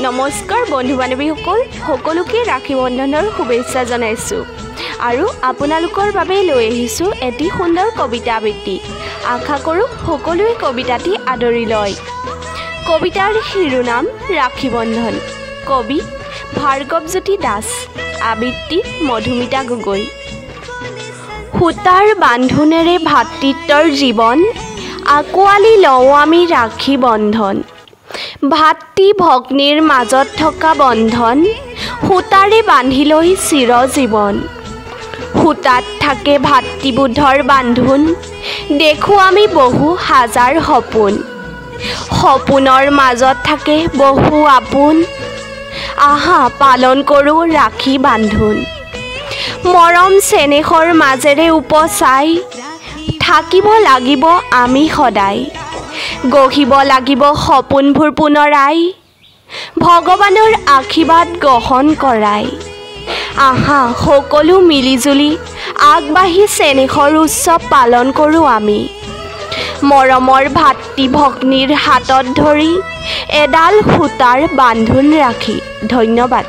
নমস্কাৰ বন্ধু বান্ধৱীসকল, সকলোকে ৰাখী বন্ধনৰ শুভেচ্ছা জনাইছোঁ আৰু আপোনালোকৰ বাবে লৈ আহিছোঁ এটি সুন্দৰ কবিতা আবৃত্তি। আশা কৰোঁ সকলোৱে কবিতাটি আদৰি লয়। কবিতাৰ শিৰোনাম ৰাখী বন্ধন। কবি ভাৰ্গৱজ্যোতি দাস, আবৃত্তি মধুমিতা গগৈ। সূতাৰ বান্ধোনেৰে ভাতৃত্বৰ জীৱন, আঁকোৱালি লওঁ আমি ৰাখী বন্ধন। ভাতৃ ভগ্নীৰ মাজত থকা বন্ধন, সূতাৰে বান্ধি লৈ চিৰজীৱন। সূতাত থাকে ভাতৃবোধৰ বান্ধোন, দেখোঁ আমি বহু হাজাৰ সপোন। সপোনৰ মাজত থাকে বহু আপোন, আহা পালন কৰোঁ ৰাখী বান্ধোন। মৰম চেনেহৰ মাজেৰে উপচাই, থাকিব লাগিব আমি সদায়। গঢ়িব লাগিব সপোনবোৰ পুনৰাই, ভগৱানৰ আশীৰ্বাদ গ্ৰহণ কৰাই। আহা সকলো মিলিজুলি আগবাঢ়ি চেনেহৰ উৎসৱ পালন কৰোঁ আমি। মৰমৰ ভাতৃ ভগ্নীৰ হাতত ধৰি, এডাল সূতাৰ বান্ধোন ৰাখি। ধন্যবাদ।